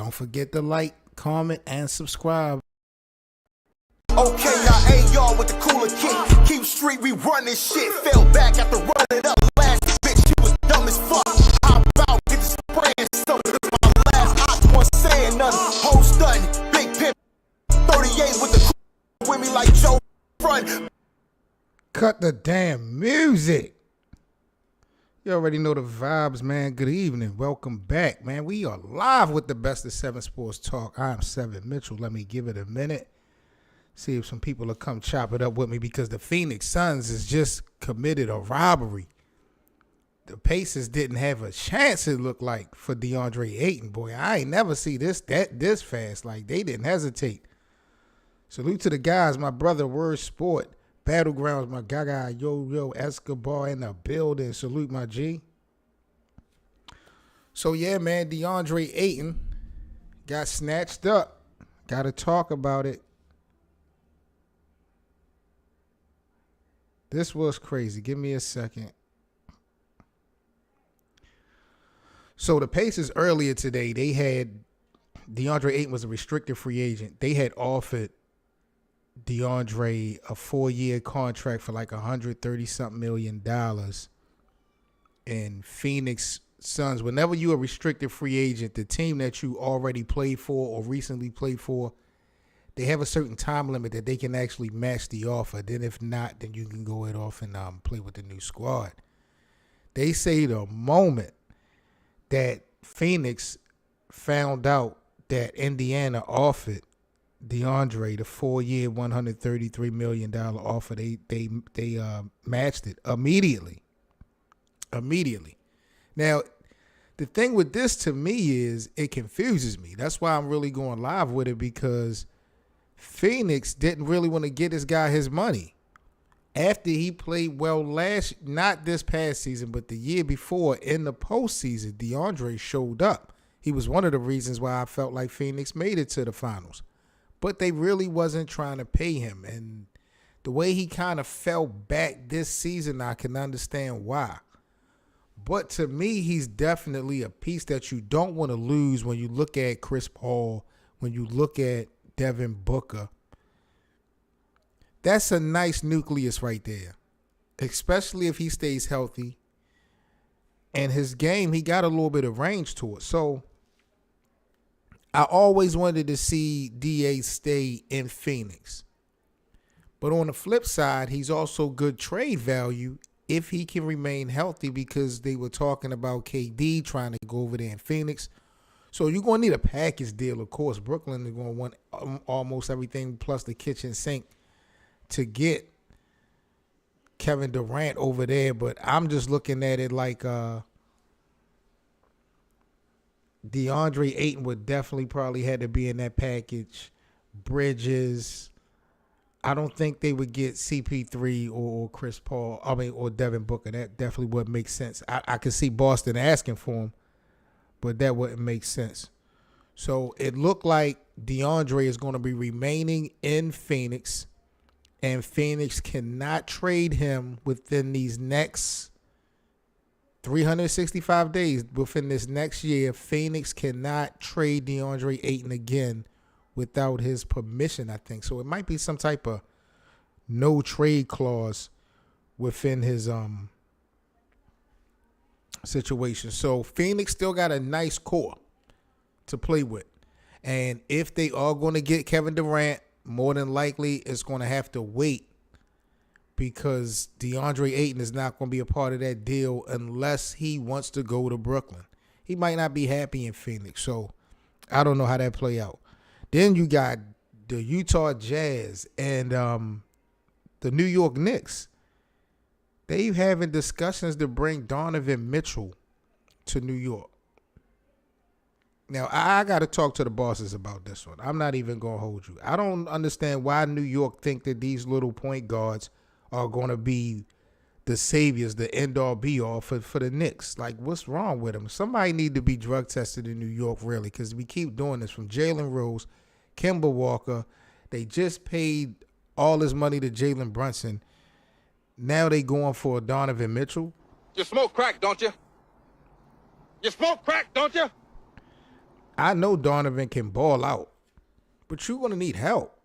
Don't forget to like, comment, and subscribe. Okay, now A-y'all with the cooler kick. Keep street, we run this shit. Fell back after running up. Last bitch, she was dumb as fuck. How about get the spraying stuff? This my last op, one saying nothing. Whole stunting, big pimp. 38 with the with me like Joe front. Cut the damn music. You already know the vibes, man. Good evening. Welcome back, man. We are live with the best of 7 Sports Talk. I'm Seven Mitchell. Let me give it a minute. See if some people will come chop it up with me because the Phoenix Suns has just committed a robbery. The Pacers didn't have a chance, it looked like, for Deandre Ayton. Boy, I ain't never see this fast. Like, they didn't hesitate. Salute to the guys, my brother, Word Sport. Battlegrounds, my Gaga, Yo Escobar in the building. Salute, my G. So, yeah, man, Deandre Ayton got snatched up. Got to talk about it. This was crazy. Give me a second. So, the Pacers earlier today, they had Deandre Ayton was a restricted free agent. They had offered DeAndre a 4-year contract for like $130-something million. And Phoenix Suns, whenever you're a restricted free agent, the team that you already played for or recently played for, they have a certain time limit that they can actually match the offer. Then if not, then you can go it off and play with the new squad. They say the moment that Phoenix found out that Indiana offered DeAndre the 4-year, $133 million offer, they matched it immediately. Now, the thing with this to me is it confuses me. That's why I'm really going live with it, because Phoenix didn't really want to get this guy his money. After he played well not this past season, but the year before in the postseason, DeAndre showed up. He was one of the reasons why I felt like Phoenix made it to the finals. But they really wasn't trying to pay him. And the way he kind of fell back this season, I can understand why. But to me, he's definitely a piece that you don't want to lose when you look at Chris Paul, when you look at Devin Booker. That's a nice nucleus right there, especially if he stays healthy. And his game, he got a little bit of range to it. So I always wanted to see DA stay in Phoenix. But on the flip side, he's also good trade value if he can remain healthy, because they were talking about KD trying to go over there in Phoenix. So you're going to need a package deal, of course. Brooklyn is going to want almost everything plus the kitchen sink to get Kevin Durant over there. But I'm just looking at it like DeAndre Ayton would definitely probably had to be in that package. Bridges. I don't think they would get CP3 or Chris Paul. Or Devin Booker. That definitely wouldn't make sense. I could see Boston asking for him, but that wouldn't make sense. So it looked like DeAndre is going to be remaining in Phoenix, and Phoenix cannot trade him within these next 365 days. Within this next year, Phoenix cannot trade DeAndre Ayton again without his permission, I think. So it might be some type of no trade clause within his situation. So Phoenix still got a nice core to play with. And if they are going to get Kevin Durant, more than likely it's going to have to wait, because DeAndre Ayton is not going to be a part of that deal unless he wants to go to Brooklyn. He might not be happy in Phoenix. So I don't know how that play out. Then you got the Utah Jazz and the New York Knicks. They having discussions to bring Donovan Mitchell to New York. Now, I got to talk to the bosses about this one. I'm not even going to hold you. I don't understand why New York think that these little point guards are going to be the saviors, the end-all, be-all for the Knicks. Like, what's wrong with them? Somebody need to be drug tested in New York, really, because we keep doing this from Jalen Rose, Kemba Walker. They just paid all this money to Jalen Brunson. Now they going for Donovan Mitchell. You smoke crack, don't you? You smoke crack, don't you? I know Donovan can ball out, but you're going to need help.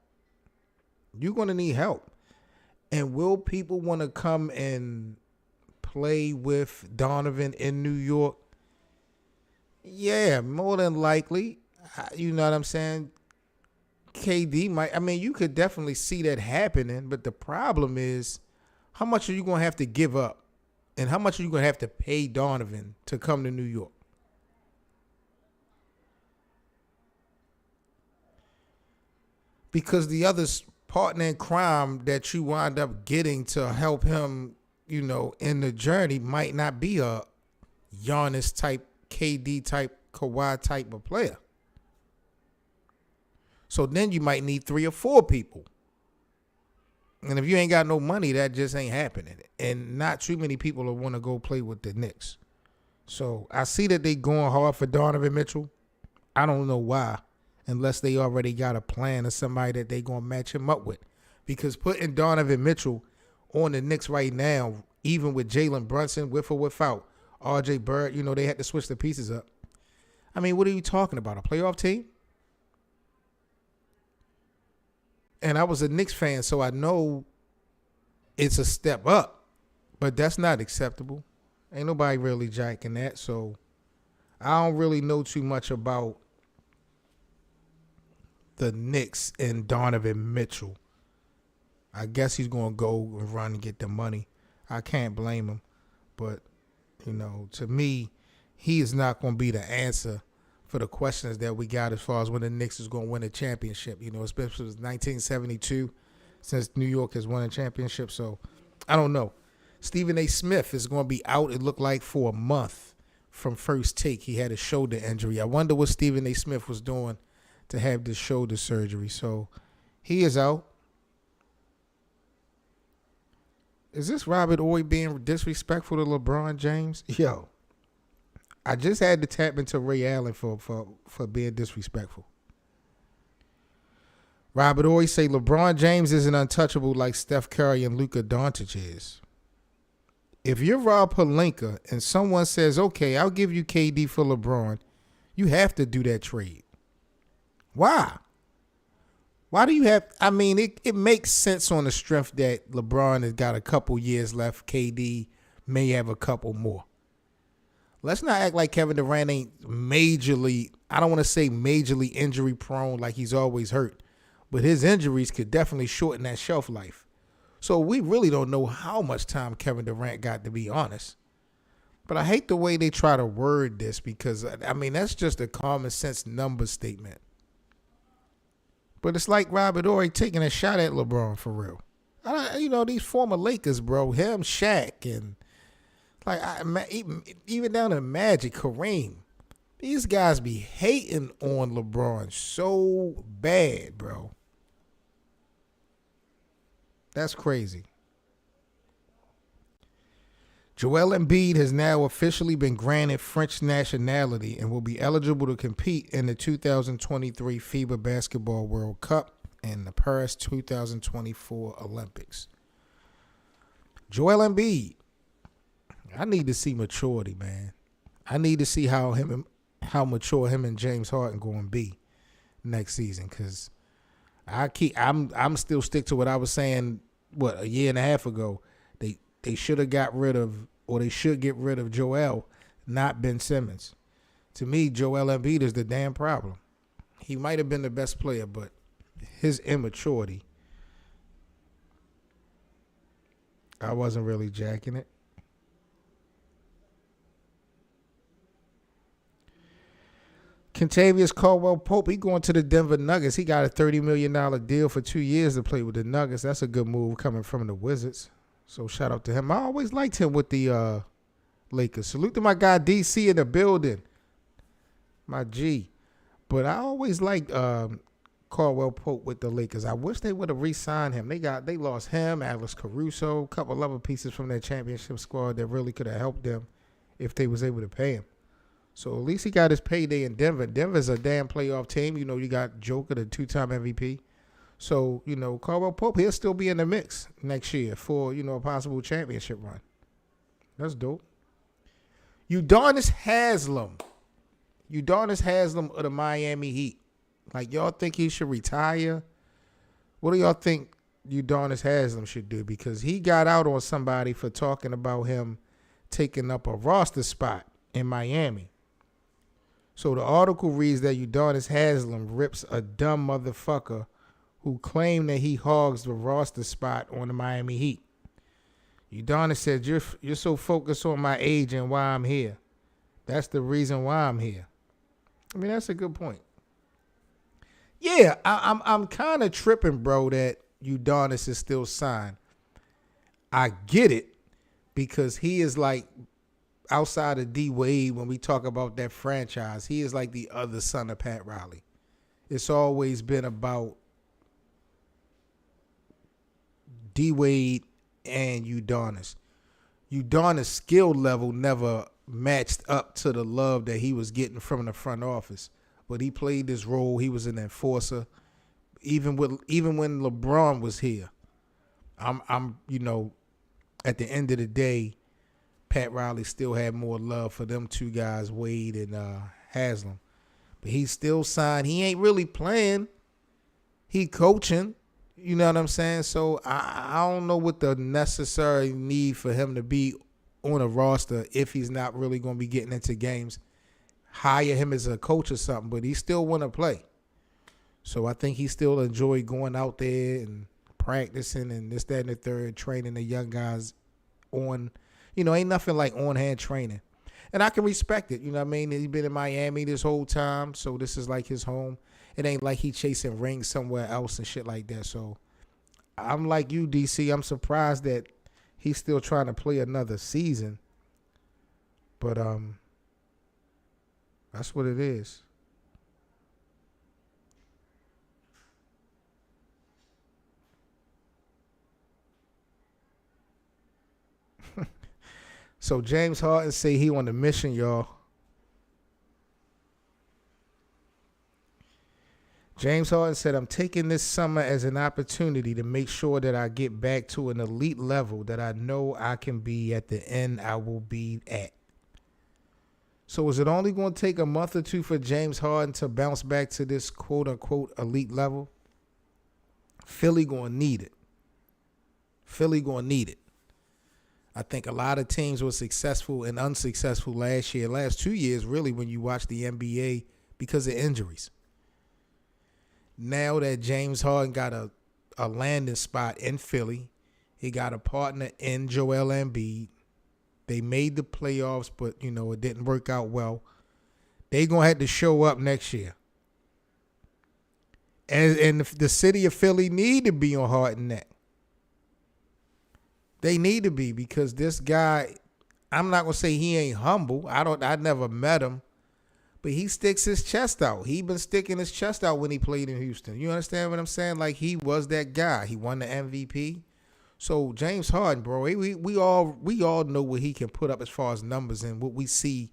You're going to need help. And will people want to come and play with Donovan in New York? Yeah, more than likely. You know what I'm saying? KD might. I mean, you could definitely see that happening, but the problem is, how much are you going to have to give up? And how much are you going to have to pay Donovan to come to New York? Because the other partner in crime that you wind up getting to help him, in the journey might not be a Giannis type, KD type, Kawhi type of player. So then you might need 3 or 4 people. And if you ain't got no money, that just ain't happening. And not too many people will want to go play with the Knicks. So I see that they going hard for Donovan Mitchell. I don't know why, unless they already got a plan of somebody that they going to match him up with. Because putting Donovan Mitchell on the Knicks right now, even with Jalen Brunson, with or without R.J. Bird, they had to switch the pieces up. I mean, what are you talking about? A playoff team? And I was a Knicks fan, so I know it's a step up, but that's not acceptable. Ain't nobody really jacking that, so I don't really know too much about the Knicks and Donovan Mitchell. I guess he's going to go and run and get the money. I can't blame him, but, to me, he is not going to be the answer for the questions that we got as far as when the Knicks is going to win a championship, especially since 1972, since New York has won a championship. So, I don't know. Stephen A. Smith is going to be out, it looked like, for a month from First Take. He had a shoulder injury. I wonder what Stephen A. Smith was doing to have this shoulder surgery. So, he is out. Is this Robert Ory being disrespectful to LeBron James? Yo. I just had to tap into Ray Allen for being disrespectful. Robert Ory say LeBron James isn't untouchable like Steph Curry and Luka Doncic is. If you're Rob Pelinka and someone says, okay, I'll give you KD for LeBron, you have to do that trade. Why? Why do you have, it makes sense on the strength that LeBron has got a couple years left. KD may have a couple more. Let's not act like Kevin Durant ain't majorly, I don't want to say majorly injury prone like he's always hurt, but his injuries could definitely shorten that shelf life. So we really don't know how much time Kevin Durant got, to be honest. But I hate the way they try to word this because, that's just a common sense number statement. But it's like Robert Ory taking a shot at LeBron for real. These former Lakers, bro, him, Shaq, and even down to Magic, Kareem, these guys be hating on LeBron so bad, bro. That's crazy. Joel Embiid has now officially been granted French nationality and will be eligible to compete in the 2023 FIBA Basketball World Cup and the Paris 2024 Olympics. Joel Embiid. I need to see maturity, man. I need to see how mature him and James Harden going to be next season, because I'm still stick to what I was saying. A year and a half ago, they should have got rid of, or they should get rid of Joel, not Ben Simmons. To me, Joel Embiid is the damn problem. He might have been the best player, but his immaturity, I wasn't really jacking it. Kentavious Caldwell-Pope, he going to the Denver Nuggets. He got a $30 million deal for 2 years to play with the Nuggets. That's a good move coming from the Wizards. So shout out to him. I always liked him with the Lakers. Salute to my guy DC in the building. My G. But I always liked Caldwell-Pope with the Lakers. I wish they would have re-signed him. They lost him, Alex Caruso, a couple other pieces from their championship squad that really could have helped them if they was able to pay him. So at least he got his payday in Denver. Denver's a damn playoff team. You got Joker, the 2-time MVP. So, Caldwell-Pope, he'll still be in the mix next year for, a possible championship run. That's dope. Udonis Haslem. Udonis Haslem of the Miami Heat. Like, y'all think he should retire? What do y'all think Udonis Haslem should do? Because he got out on somebody for talking about him taking up a roster spot in Miami. So the article reads that Udonis Haslem rips a dumb motherfucker who claimed that he hogs the roster spot on the Miami Heat. Udonis said, you're so focused on my age and why I'm here. That's the reason why I'm here. I mean, that's a good point. Yeah, I'm kind of tripping, bro, that Udonis is still signed. I get it because he is like, outside of D Wade, when we talk about that franchise, he is like the other son of Pat Riley. It's always been about D Wade and Udonis. Udonis' skill level never matched up to the love that he was getting from the front office. But he played this role. He was an enforcer. Even when LeBron was here. I'm at the end of the day, Pat Riley still had more love for them two guys, Wade and Haslem. But he's still signed. He ain't really playing. He coaching. You know what I'm saying? So I don't know what the necessary need for him to be on a roster if he's not really going to be getting into games. Hire him as a coach or something, but he still want to play. So I think he still enjoy going out there and practicing and this, that, and the third, training the young guys on, ain't nothing like on-hand training. And I can respect it. You know what I mean? He's been in Miami this whole time, so this is like his home. It ain't like he chasing rings somewhere else and shit like that. So I'm like you, DC. I'm surprised that he's still trying to play another season. But that's what it is. So James Harden say he on a mission, y'all. James Harden said, I'm taking this summer as an opportunity to make sure that I get back to an elite level that I know I can be at the end I will be at. So is it only going to take a month or two for James Harden to bounce back to this quote-unquote elite level? Philly going to need it. Philly going to need it. I think a lot of teams were successful and unsuccessful last year. Last 2 years, really, when you watch the NBA because of injuries. Now that James Harden got a landing spot in Philly, he got a partner in Joel Embiid. They made the playoffs, but, it didn't work out well. They going to have to show up next year. And the city of Philly need to be on Harden neck. They need to be because this guy, I'm not going to say he ain't humble. I never met him. But he sticks his chest out. He been sticking his chest out when he played in Houston. You understand what I'm saying? Like, he was that guy. He won the MVP. So James Harden, bro, we all know what he can put up as far as numbers and what we see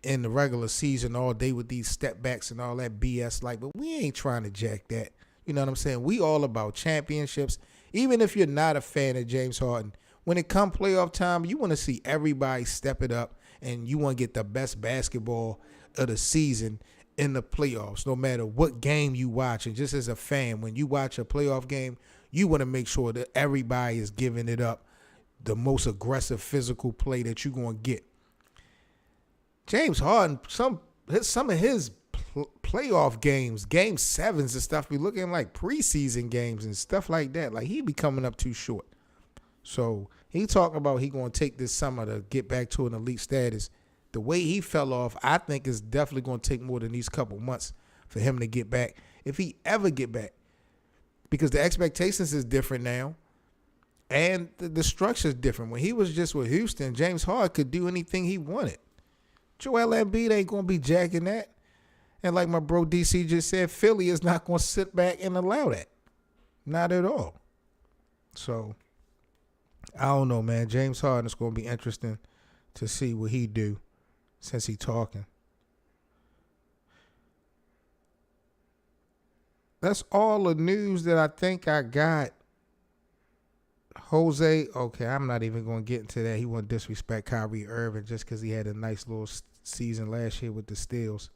in the regular season all day with these step backs and all that BS. Like, but we ain't trying to jack that. You know what I'm saying? We all about championships. Even if you're not a fan of James Harden, when it come playoff time, you want to see everybody step it up and you want to get the best basketball of the season in the playoffs, no matter what game you watch. And just as a fan, when you watch a playoff game, you want to make sure that everybody is giving it up the most aggressive physical play that you're going to get. James Harden, some of his playoff games, game sevens and stuff, be looking like preseason games and stuff like that. Like, he be coming up too short. So he talking about he going to take this summer to get back to an elite status. The way he fell off, I think is definitely going to take more than these couple months for him to get back, if he ever get back. Because the expectations is different now, and the structure is different. When he was just with Houston, James Harden could do anything he wanted. Joel Embiid ain't going to be jacking that. And like my bro DC just said, Philly is not going to sit back and allow that. Not at all. So, I don't know, man. James Harden is going to be interesting to see what he do since he talking. That's all the news that I think I got. Jose, okay, I'm not even going to get into that. He won't disrespect Kyrie Irving just because he had a nice little season last year with the Steals.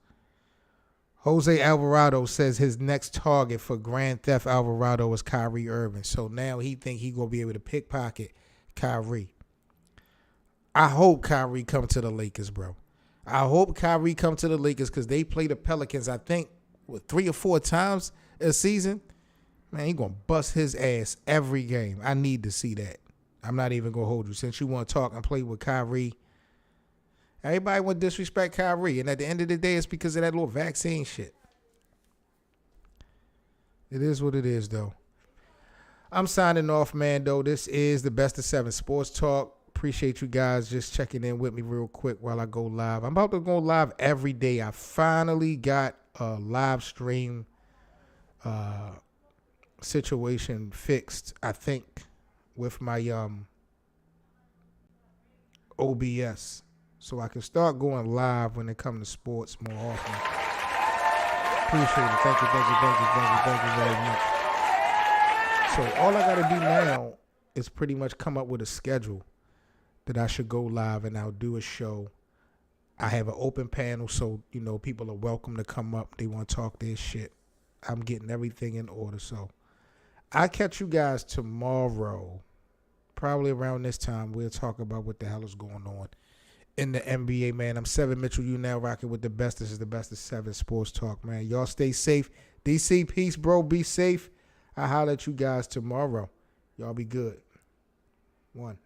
Jose Alvarado says his next target for Grand Theft Alvarado is Kyrie Irving. So now he think he going to be able to pickpocket Kyrie. I hope Kyrie come to the Lakers, bro. I hope Kyrie come to the Lakers because they play the Pelicans, I think, 3 or 4 times a season. Man, he going to bust his ass every game. I need to see that. I'm not even going to hold you. Since you want to talk and play with Kyrie, everybody want to disrespect Kyrie. And at the end of the day, it's because of that little vaccine shit. It is what it is, though. I'm signing off, man, though. This is the Best of 7 Sports Talk. Appreciate you guys just checking in with me real quick while I go live. I'm about to go live every day. I finally got a live stream situation fixed, I think, with my OBS. So I can start going live when it comes to sports more often. Appreciate it. Thank you very much. So all I got to do now is pretty much come up with a schedule that I should go live and I'll do a show. I have an open panel, so, you know, people are welcome to come up. They want to talk their shit. I'm getting everything in order. So I'll catch you guys tomorrow. Probably around this time, we'll talk about what the hell is going on in the NBA, man. I'm 7 Mitchell. You now rocking with the best. This is the Best of 7 Sports Talk, man. Y'all stay safe. DC, peace, bro. Be safe. I'll holler at you guys tomorrow. Y'all be good. 1.